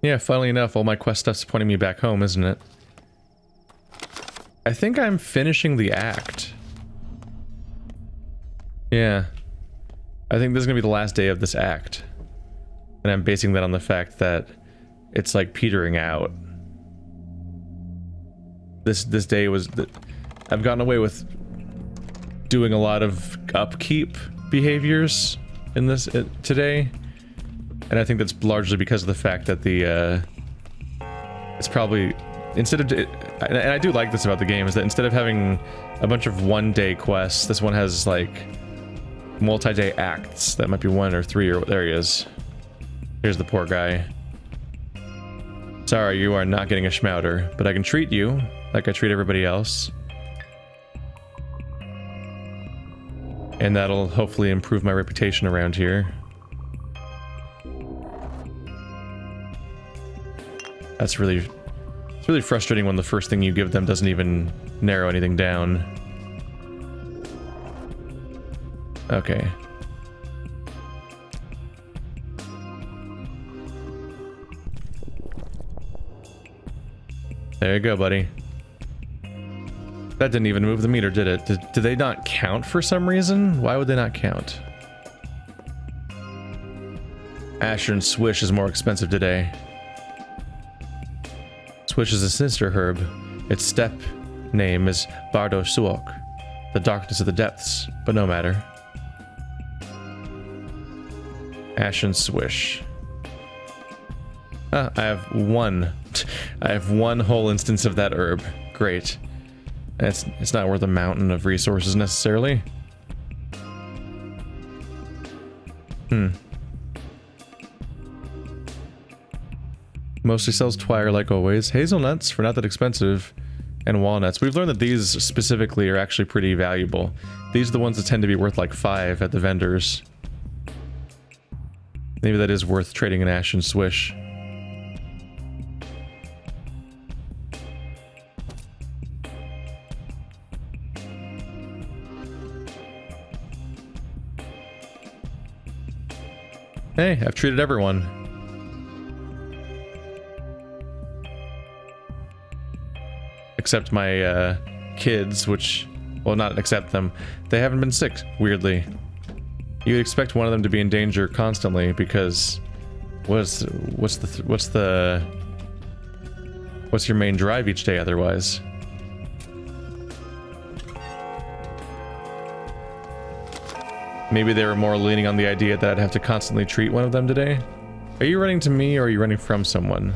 Yeah, funnily enough, all my quest stuff's pointing me back home, isn't it? I think I'm finishing the act. Yeah. I think this is gonna be the last day of this act. And I'm basing that on the fact that it's like petering out. This day was... I've gotten away with doing a lot of upkeep behaviors in this today. And I think that's largely because of the fact that the, it's probably, instead of, and I do like this about the game, is that instead of having a bunch of one-day quests, this one has, like, multi-day acts. That might be 1 or 3, or there he is. Here's the poor guy. Sorry, you are not getting a schmouter, but I can treat you like I treat everybody else. And that'll hopefully improve my reputation around here. It's really frustrating when the first thing you give them doesn't even narrow anything down. Okay. There you go, buddy. That didn't even move the meter, did it? Did they not count for some reason? Why would they not count? Asher and Swish is more expensive today. Swish is a sinister herb. Its step name is Bardo Suok, the darkness of the depths, but no matter. Ash and Swish. Ah, I have one. I have one whole instance of that herb. Great. It's not worth a mountain of resources necessarily. Mostly sells Twire like always. Hazelnuts for not that expensive. And walnuts. We've learned that these specifically are actually pretty valuable. These are the ones that tend to be worth like 5 at the vendors. Maybe that is worth trading an Ash and Swish. Hey, I've treated everyone. Except my kids, which, well, not except them. They haven't been sick, weirdly. You'd expect one of them to be in danger constantly because what's your main drive each day otherwise? Maybe they were more leaning on the idea that I'd have to constantly treat one of them today. Are you running to me or are you running from someone?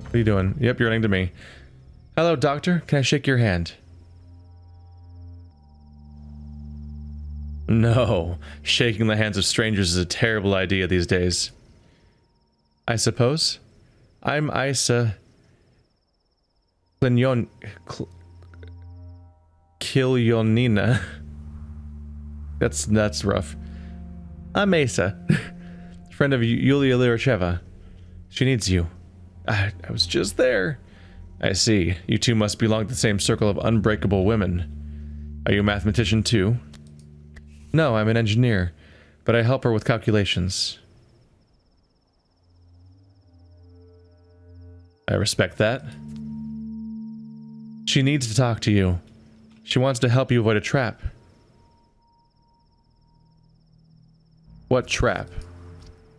What are you doing? Yep, you're running to me. Hello, doctor. Can I shake your hand? No. Shaking the hands of strangers is a terrible idea these days. I suppose. I'm Isa... Kilyonina. That's rough. I'm Asa. Friend of Yulia Lyracheva. She needs you. I was just there. I see. You two must belong to the same circle of unbreakable women. Are you a mathematician too? No, I'm an engineer, but I help her with calculations. I respect that. She needs to talk to you. She wants to help you avoid a trap. What trap?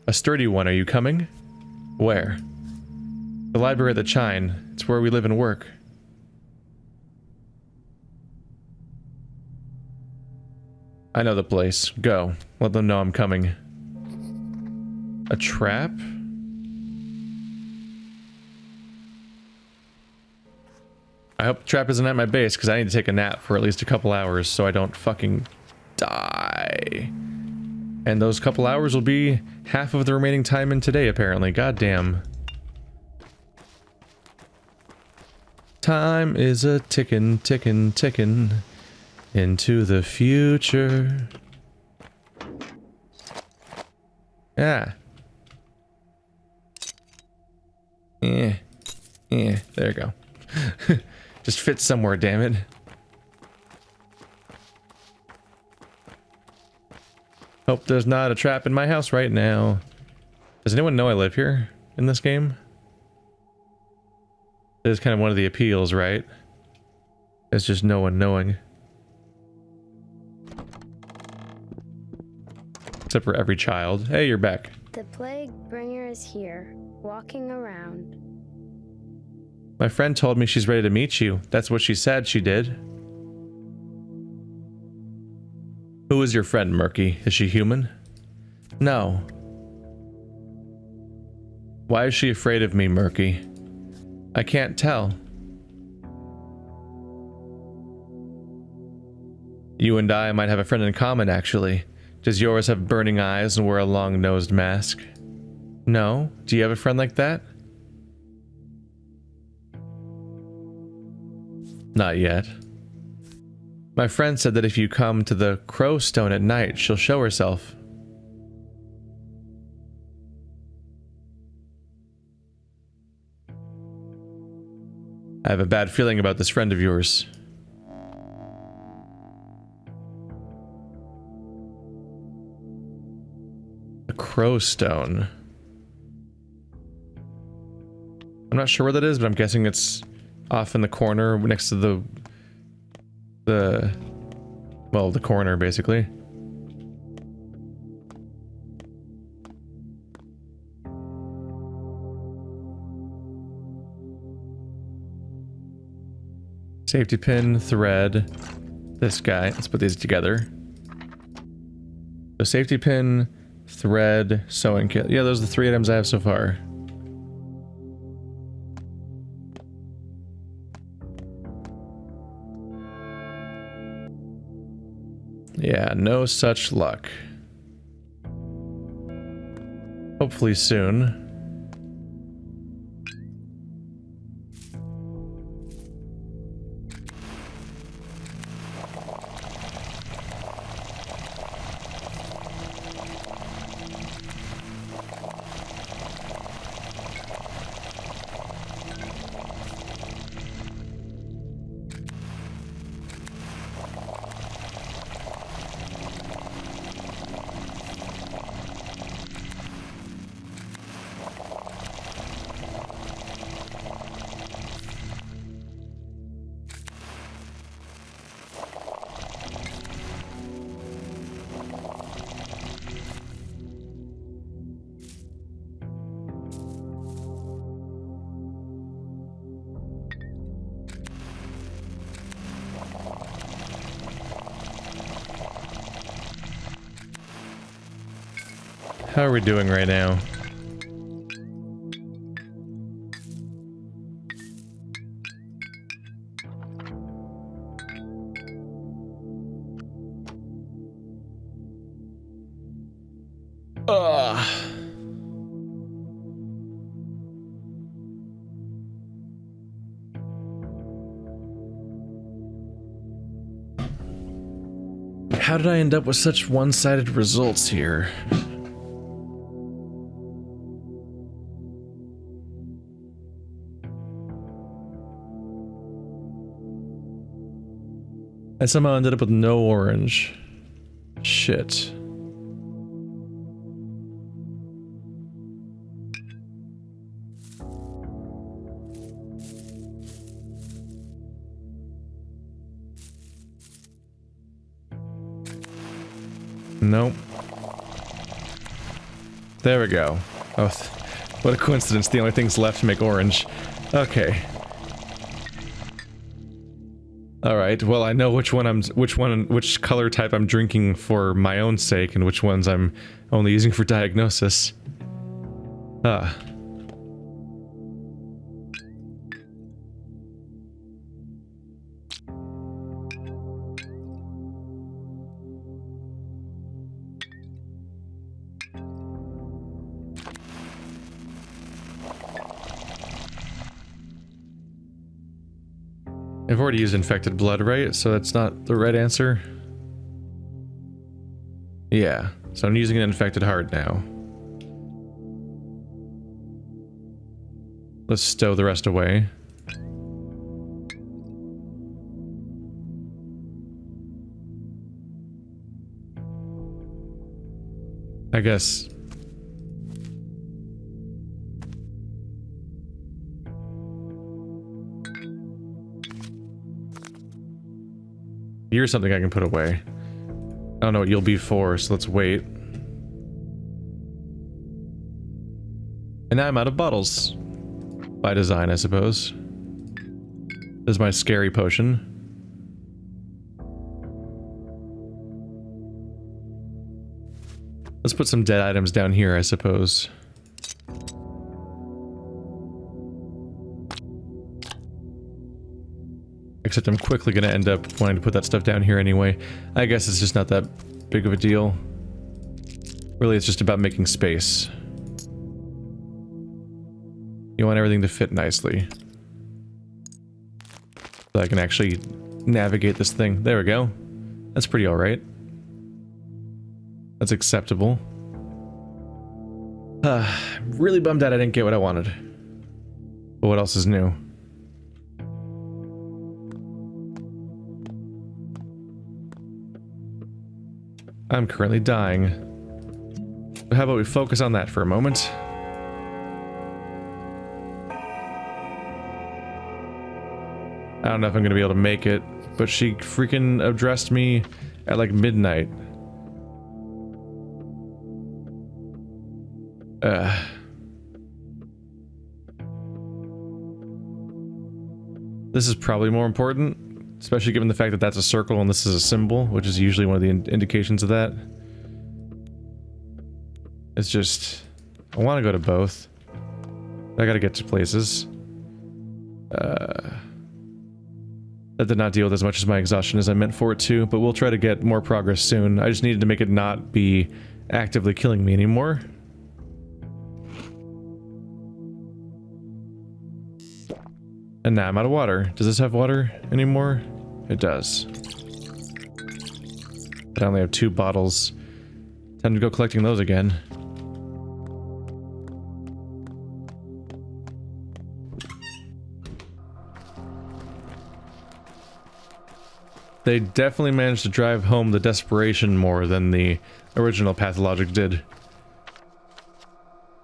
A sturdy one, are you coming? Where? The library at the Chine. It's where we live and work. I know the place. Go. Let them know I'm coming. A trap? I hope the trap isn't at my base, because I need to take a nap for at least a couple hours so I don't fucking die. And those couple hours will be half of the remaining time in today, apparently. Goddamn. Time is a tickin', tickin', tickin' into the future. Yeah. There you go. Just fits somewhere, damn it. Hope there's not a trap in my house right now. Does anyone know I live here in this game? It is kind of one of the appeals, right? It's just no one knowing. Except for every child. Hey, you're back. The plague bringer is here, walking around. My friend told me she's ready to meet you. That's what she said she did. Who is your friend, Murky? Is she human? No. Why is she afraid of me, Murky? I can't tell. You and I might have a friend in common, actually. Does yours have burning eyes and wear a long-nosed mask? No? Do you have a friend like that? Not yet. My friend said that if you come to the Crow Stone at night, she'll show herself. I have a bad feeling about this friend of yours. The Crow Stone. I'm not sure where that is, but I'm guessing it's off in the corner next to the corner, basically. Safety pin, thread, this guy. Let's put these together. So safety pin, thread, sewing kit. Yeah, those are the 3 items I have so far. Yeah, no such luck. Hopefully soon. How are we doing right now? How did I end up with such one-sided results here? I somehow ended up with no orange. Shit. Nope. There we go. Oh, what a coincidence. The only things left to make orange. Okay. Alright, well I know which color type I'm drinking for my own sake and which ones I'm only using for diagnosis. Ah. I've already used infected blood, right? So that's not the right answer. Yeah, so I'm using an infected heart now. Let's stow the rest away. I guess You're something I can put away. I don't know what you'll be for, so let's wait. And now I'm out of bottles. By design, I suppose. This is my scary potion. Let's put some dead items down here, I suppose. Except I'm quickly gonna end up wanting to put that stuff down here anyway. I guess it's just not that big of a deal. Really, it's just about making space. You want everything to fit nicely. So I can actually navigate this thing. There we go. That's pretty alright. That's acceptable. Really bummed out I didn't get what I wanted. But what else is new? I'm currently dying. But how about we focus on that for a moment? I don't know if I'm gonna be able to make it, but she freaking addressed me at like midnight. This is probably more important, especially given the fact that that's a circle and this is a symbol, which is usually one of the indications of that. It's just, I want to go to both. I gotta get to places. That did not deal with as much as my exhaustion as I meant for it to, but we'll try to get more progress soon. I just needed to make it not be actively killing me anymore. And now I'm out of water. Does this have water anymore? It does. I only have 2 bottles. Time to go collecting those again. They definitely managed to drive home the desperation more than the original Pathologic did.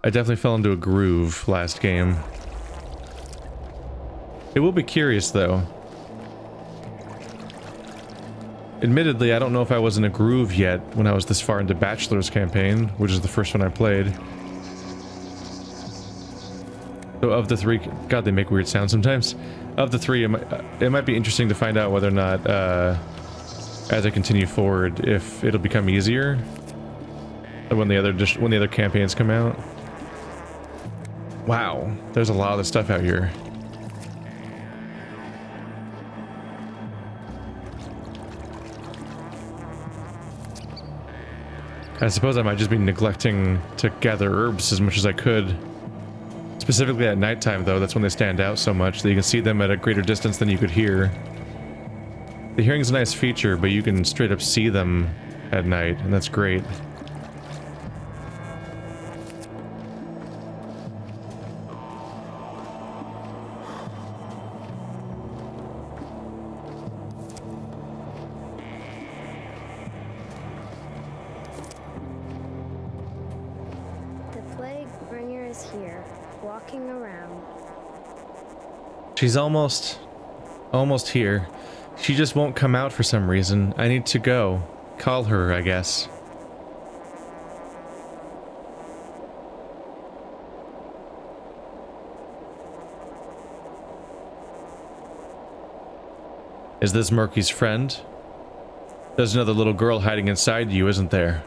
I definitely fell into a groove last game. It will be curious, though. Admittedly, I don't know if I was in a groove yet when I was this far into Bachelor's campaign, which is the first one I played. So of the 3... God, they make weird sounds sometimes. Of the 3, it might be interesting to find out whether or not, as I continue forward, if it'll become easier when the other campaigns come out. Wow, there's a lot of this stuff out here. I suppose I might just be neglecting to gather herbs as much as I could. Specifically at nighttime, though, that's when they stand out so much that you can see them at a greater distance than you could hear. The hearing's a nice feature, but you can straight up see them at night, and that's great. She's almost here. She just won't come out for some reason. I need to go. Call her, I guess. Is this Murky's friend? There's another little girl hiding inside you, isn't there?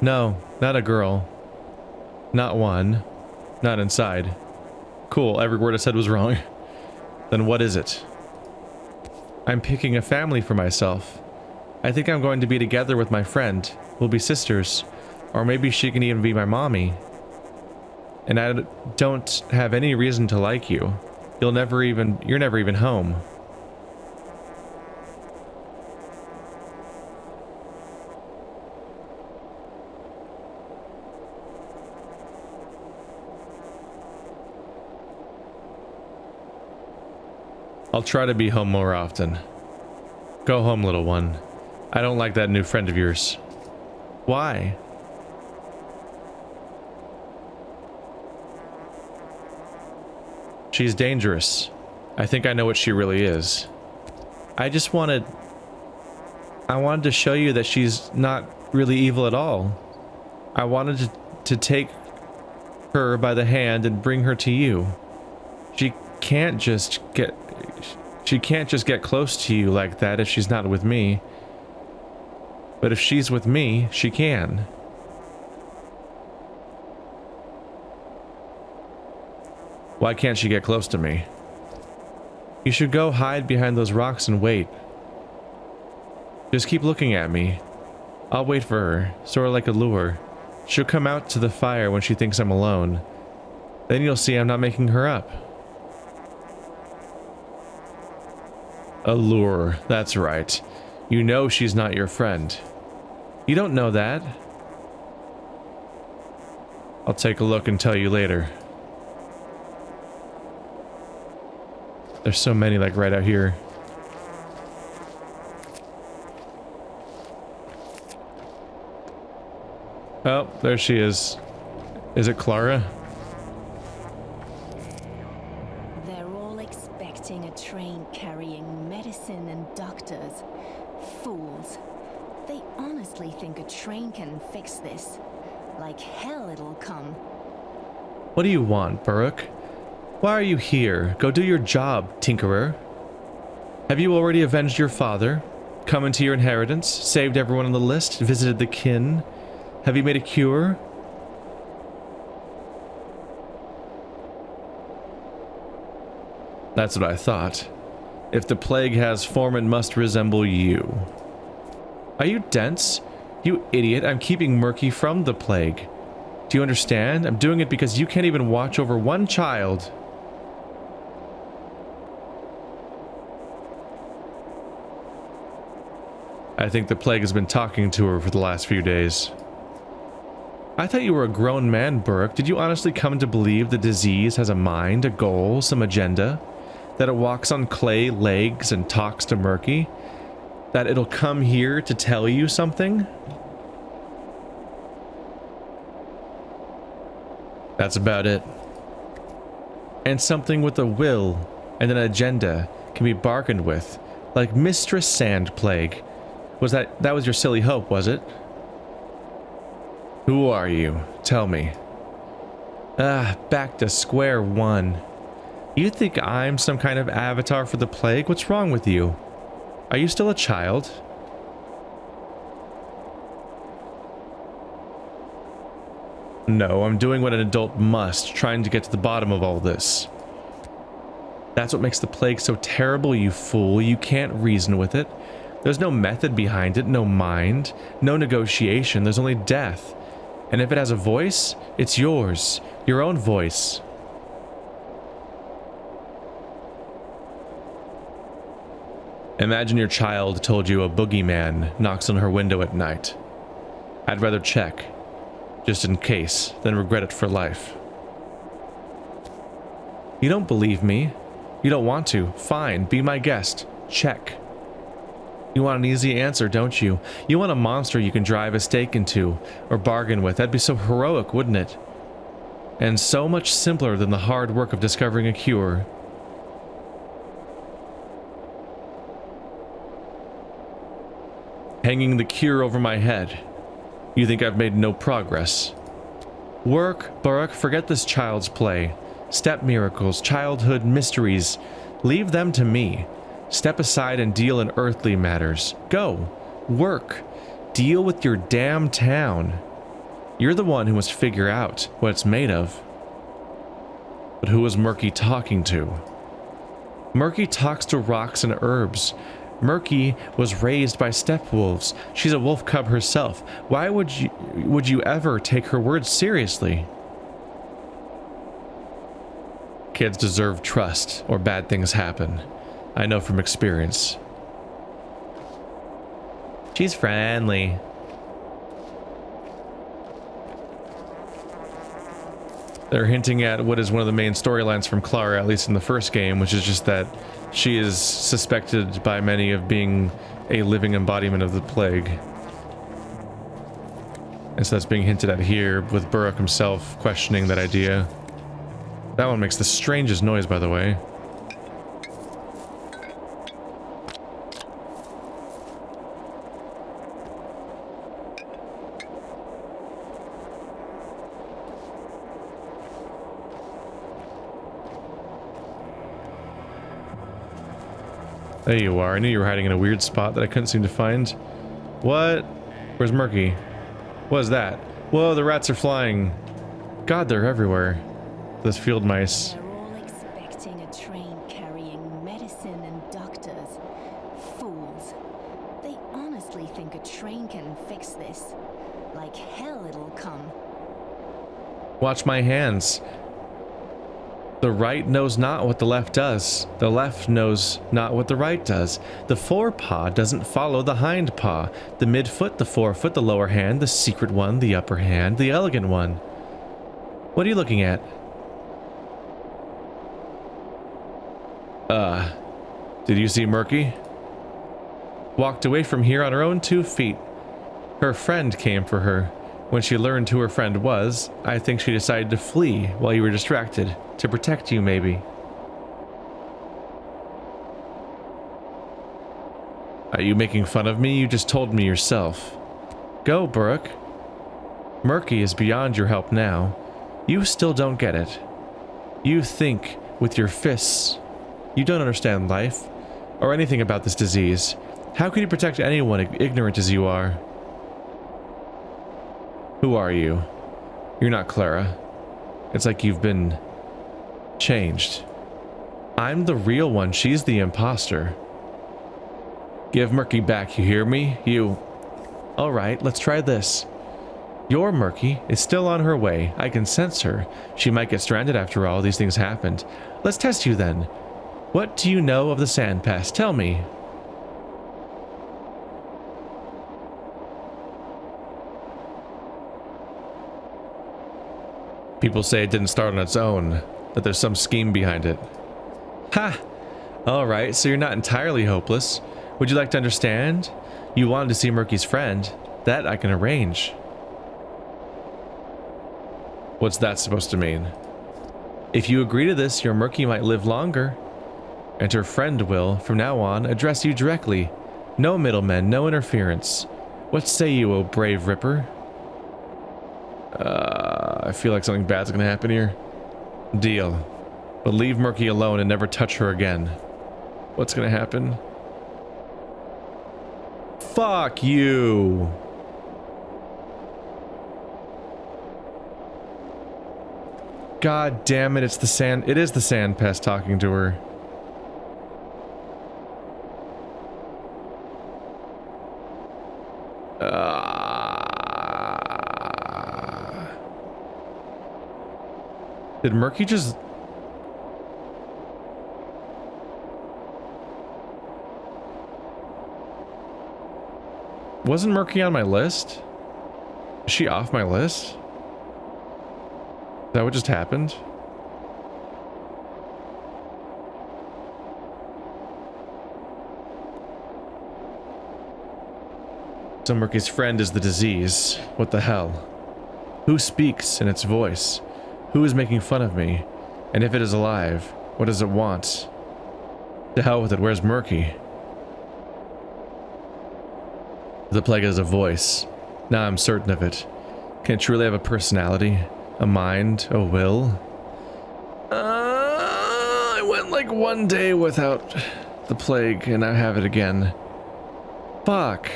No, not a girl. Not one. Not inside. Cool, every word I said was wrong. Then what is it? I'm picking a family for myself. I think I'm going to be together with my friend. We'll be sisters. Or maybe she can even be my mommy. And I don't have any reason to like you. You're never even home. I'll try to be home more often. Go home, little one. I don't like that new friend of yours. Why? She's dangerous. I think I know what she really is. I just wanted I wanted to show you that she's not really evil at all. I wanted to take her by the hand and bring her to you. She can't just get close to you like that if she's not with me. But if she's with me, she can. Why can't she get close to me? You should go hide behind those rocks and wait. Just keep looking at me. I'll wait for her, sort of like a lure. She'll come out to the fire when she thinks I'm alone. Then you'll see I'm not making her up. A lure, that's right. You know she's not your friend. You don't know that. I'll take a look and tell you later. There's so many, like, right out here. Oh, there she is. Is it Clara? They're all expecting a train carrying medicine and doctors. Fools. They honestly think a train can fix this. Like hell it'll come. What do you want, Burrock? Why are you here? Go do your job, tinkerer. Have you already avenged your father? Come into your inheritance? Saved everyone on the list? Visited the kin? Have you made a cure? That's what I thought. If the plague has form, it must resemble you. Are you dense? You idiot, I'm keeping Murky from the plague. Do you understand? I'm doing it because you can't even watch over one child. I think the plague has been talking to her for the last few days. I thought you were a grown man, Burrock. Did you honestly come to believe the disease has a mind, a goal, some agenda? That it walks on clay legs and talks to Murky? That it'll come here to tell you something? That's about it. And something with a will and an agenda can be bargained with, like Mistress Sand Plague. That was your silly hope, was it? Who are you? Tell me. Back to square one. You think I'm some kind of avatar for the plague? What's wrong with you? Are you still a child? No, I'm doing what an adult must, trying to get to the bottom of all this. That's what makes the plague so terrible, you fool. You can't reason with it. There's no method behind it, no mind, no negotiation. There's only death. And if it has a voice, it's yours, your own voice. Imagine your child told you a boogeyman knocks on her window at night. I'd rather check, just in case, than regret it for life. You don't believe me. You don't want to. Fine, be my guest. Check. You want an easy answer, don't you? You want a monster you can drive a stake into, or bargain with. That'd be so heroic, wouldn't it? And so much simpler than the hard work of discovering a cure. Hanging the cure over my head. You think I've made no progress? Work, Burrock, forget this child's play. Step miracles, childhood mysteries. Leave them to me. Step aside and deal in earthly matters. Go. Work. Deal with your damn town. You're the one who must figure out what it's made of. But who was Murky talking to? Murky talks to rocks and herbs. Murky was raised by steppe wolves. She's a wolf cub herself. Why would you ever take her words seriously? Kids deserve trust, or bad things happen. I know from experience. She's friendly. They're hinting at what is one of the main storylines from Clara, at least in the first game, which is just that she is suspected by many of being a living embodiment of the plague. And so that's being hinted at here, with Burrock himself questioning that idea. That one makes the strangest noise, by the way. There you are. I knew you were hiding in a weird spot that I couldn't seem to find. What? Where's Murky? What is that? Whoa, the rats are flying. God, they're everywhere. Those field mice. They're all expecting a train carrying medicine and doctors. Fools. They honestly think a train can fix this. Like hell it'll come. Watch my hands. The right knows not what the left does. The left knows not what the right does. The forepaw doesn't follow the hind paw. The midfoot, the forefoot, the lower hand, the secret one, the upper hand, the elegant one. What are you looking at? Did you see Murky? Walked away from here on her own 2 feet. Her friend came for her. When she learned who her friend was, I think she decided to flee while you were distracted. To protect you, maybe. Are you making fun of me? You just told me yourself. Go, Brooke. Murky is beyond your help now. You still don't get it. You think with your fists. You don't understand life, or anything about this disease. How could you protect anyone ignorant as you are? Who are you? You're not Clara. It's like you've been changed. I'm the real one. She's the imposter. Give Murky back, you hear me? You... Alright, let's try this. Your Murky is still on her way. I can sense her. She might get stranded after all these things happened. Let's test you then. What do you know of the sand pest? Tell me. People say it didn't start on its own, that there's some scheme behind it. Ha! Alright, so you're not entirely hopeless. Would you like to understand? You wanted to see Murky's friend. That I can arrange. What's that supposed to mean? If you agree to this, your Murky might live longer. And her friend will, from now on, address you directly. No middlemen, no interference. What say you, O brave Ripper? I feel like something bad's gonna happen here. Deal. But leave Murky alone and never touch her again. What's gonna happen? Fuck you! God damn it, it's the sand. It is the sand pest talking to her. Did Murky just... Wasn't Murky on my list? Is she off my list? Is that what just happened? So Murky's friend is the disease. What the hell? Who speaks in its voice? Who is making fun of me? And if it is alive, what does it want? To hell with it, where's Murky? The plague has a voice. Now I'm certain of it. Can it truly have a personality? A mind? A will? I went like 1 day without the plague, and I have it again. Fuck.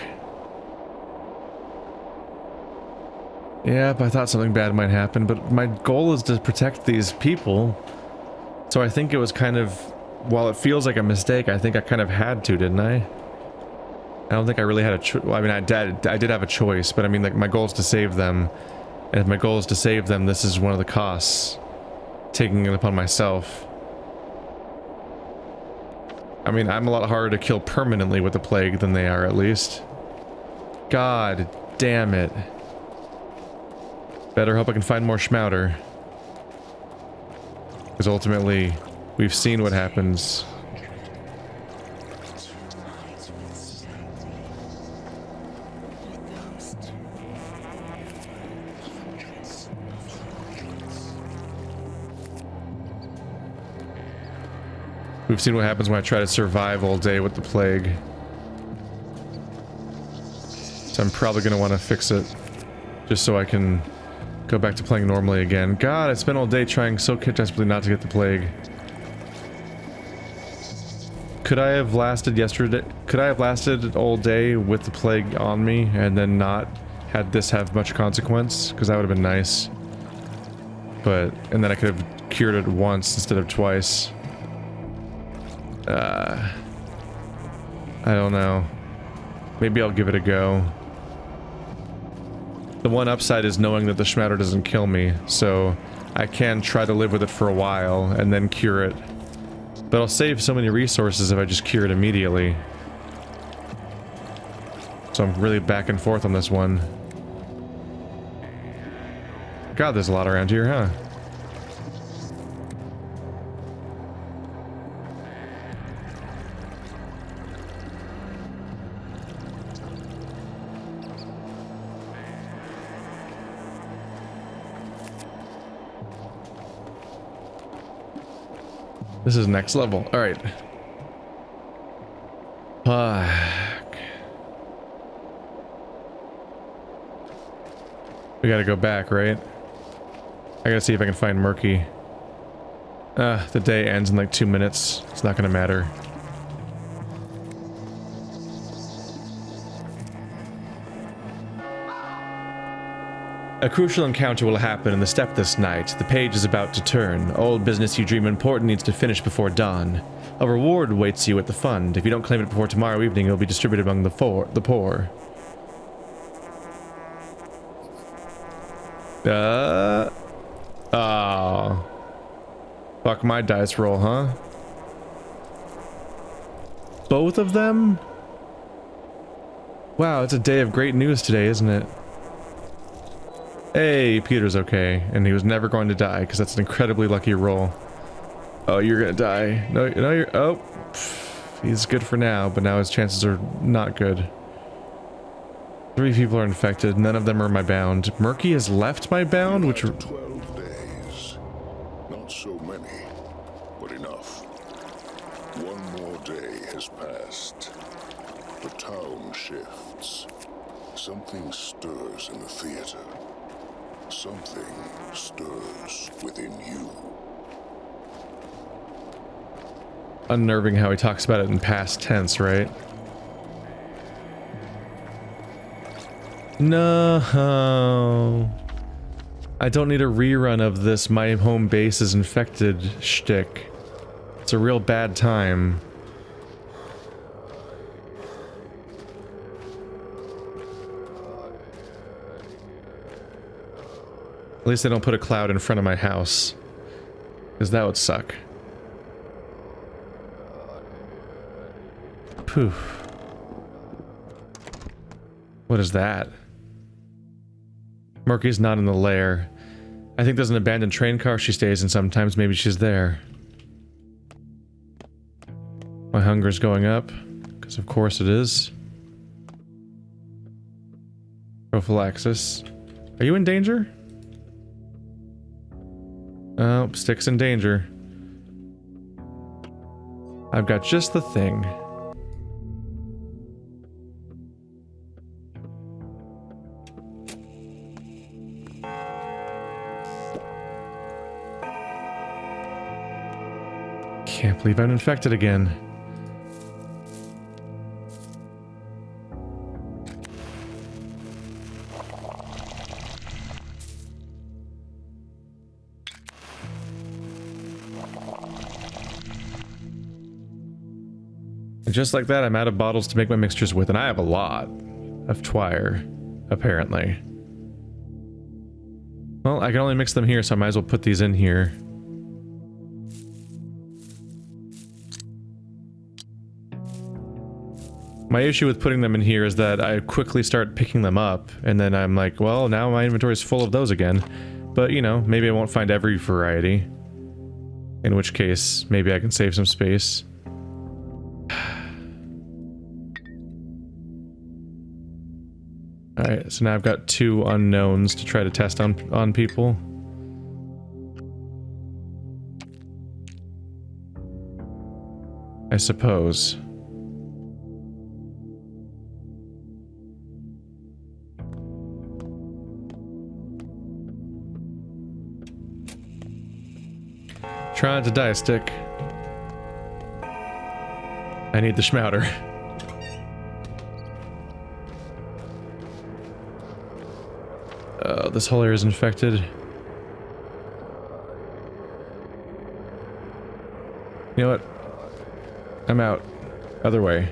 Yep, I thought something bad might happen, but my goal is to protect these people. So I think it was kind of, while it feels like a mistake, I think I kind of had to, didn't I? I don't think I really had a choice. Well, I mean, I did have a choice, but I mean, like, my goal is to save them. And if my goal is to save them, this is one of the costs. Taking it upon myself. I mean, I'm a lot harder to kill permanently with the plague than they are, at least. God damn it. Better hope I can find more Schmouter. Because ultimately, we've seen what happens. We've seen what happens when I try to survive all day with the plague. So I'm probably going to want to fix it. Just so I can go back to playing normally again. God, I spent all day trying so desperately not to get the plague. Could I have lasted yesterday? Could I have lasted all day with the plague on me and then not had this have much consequence? Because that would have been nice. But, and then I could have cured it once instead of twice. I don't know. Maybe I'll give it a go. The one upside is knowing that the Schmatter doesn't kill me, so I can try to live with it for a while and then cure it. But I'll save so many resources if I just cure it immediately. So I'm really back and forth on this one. God, there's a lot around here, huh? This is next level. All right. Fuck. We gotta go back, right? I gotta see if I can find Murky. The day ends in like 2 minutes. It's not gonna matter. A crucial encounter will happen in the steppe this night. The page is about to turn. All business you dream important needs to finish before dawn. A reward awaits you at the fund. If you don't claim it before tomorrow evening, it will be distributed among the poor. Oh. Fuck my dice roll, huh? Both of them? Wow, it's a day of great news today, isn't it? Hey, Peter's okay, and he was never going to die, because that's an incredibly lucky roll. Oh, you're gonna die. No, you're... Oh. He's good for now, but now his chances are not good. 3 people are infected, none of them are my bound. Murky has left my bound, which... 12 days. Not so many, but enough. One more day has passed. The town shifts. Something stirs in the theater. Something stirs within you. Unnerving how he talks about it in past tense, right? No. I don't need a rerun of this my home base is infected shtick. It's a real bad time. At least they don't put a cloud in front of my house. Because that would suck. Poof. What is that? Murky's not in the lair. I think there's an abandoned train car she stays in sometimes. Maybe she's there. My hunger's going up. Because of course it is. Prophylaxis. Are you in danger? Oh, Stick's in danger. I've got just the thing. Can't believe I'm infected again. And just like that, I'm out of bottles to make my mixtures with, and I have a lot of Twire, apparently. Well, I can only mix them here, so I might as well put these in here. My issue with putting them in here is that I quickly start picking them up, and then I'm like, well, now my inventory is full of those again. But, you know, maybe I won't find every variety. In which case, maybe I can save some space. Alright, so now I've got 2 unknowns to try to test on people. I suppose. Try not to die, Stick. I need the schmouter. This whole area is infected. You know what? I'm out. Other way.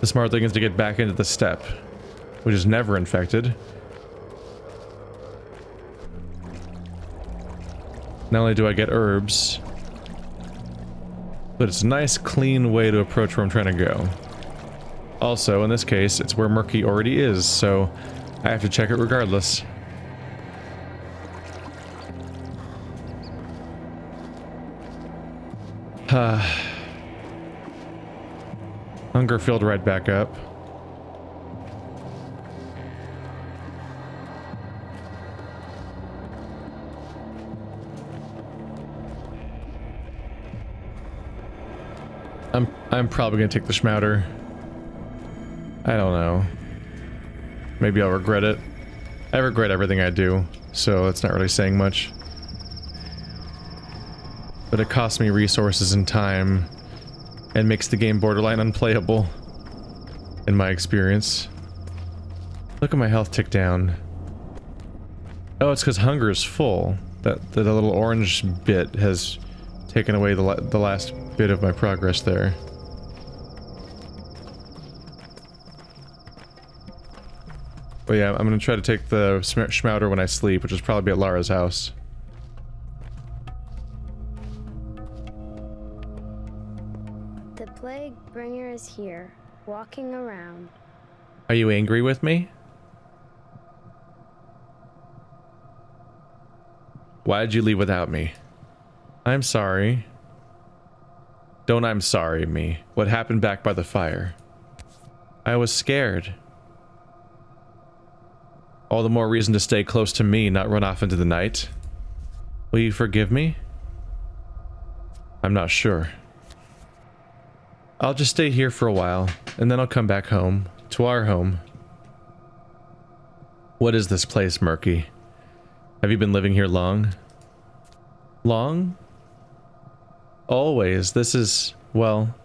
The smart thing is to get back into the steppe, which is never infected. Not only do I get herbs, but it's a nice, clean way to approach where I'm trying to go. Also, in this case, it's where Murky already is, so I have to check it regardless. Hunger filled right back up. I'm probably gonna take the schmouter. I don't know. Maybe I'll regret it. I regret everything I do, so it's not really saying much. But it costs me resources and time, and makes the game borderline unplayable, in my experience. Look at my health tick down. Oh, it's because hunger is full. The little orange bit has taken away the last bit of my progress there. But yeah, I'm gonna try to take the schmouter when I sleep, which is probably at Lara's house. The plague bringer is here, walking around. Are you angry with me? Why did you leave without me? I'm sorry. Don't I'm sorry me. What happened back by the fire? I was scared. All the more reason to stay close to me, not run off into the night. Will you forgive me? I'm not sure. I'll just stay here for a while, and then I'll come back home. To our home. What is this place, Murky? Have you been living here long? Long? Always. This is, well,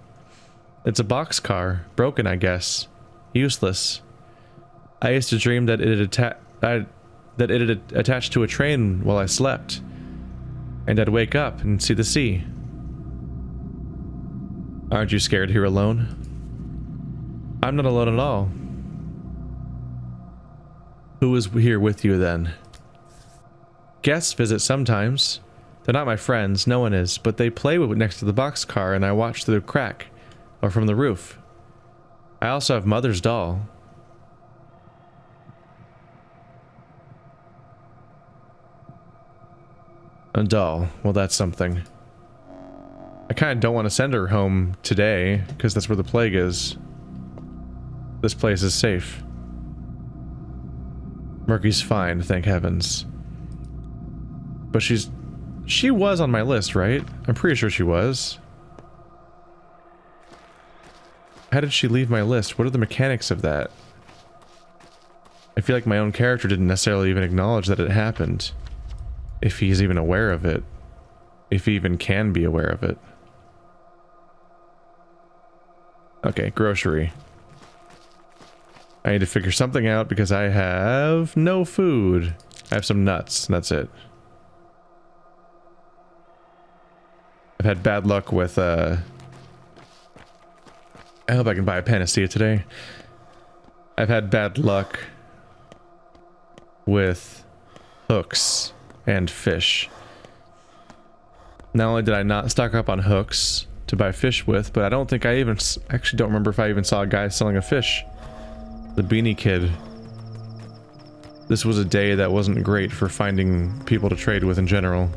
it's a boxcar. Broken, I guess. Useless. I used to dream that it had attached to a train while I slept. And I'd wake up and see the sea. Aren't you scared here alone? I'm not alone at all. Who is here with you then? Guests visit sometimes. They're not my friends, no one is, but they play next to the boxcar and I watch through the crack, or from the roof. I also have Mother's doll. A doll, well that's something. I kind of don't want to send her home today, because that's where the plague is. This place is safe. Murky's fine, thank heavens. But she was on my list, right? I'm pretty sure she was. How did she leave my list? What are the mechanics of that? I feel like my own character didn't necessarily even acknowledge that it happened. If he's even aware of it. If he even can be aware of it. Okay, grocery. I need to figure something out because I have no food. I have some nuts, and that's it. I've had bad luck with, I hope I can buy a panacea today. I've had bad luck with hooks and fish. Not only did I not stock up on hooks to buy fish with, but I don't think I even, actually don't remember if I even saw a guy selling a fish. The beanie kid. This was a day that wasn't great for finding people to trade with in general.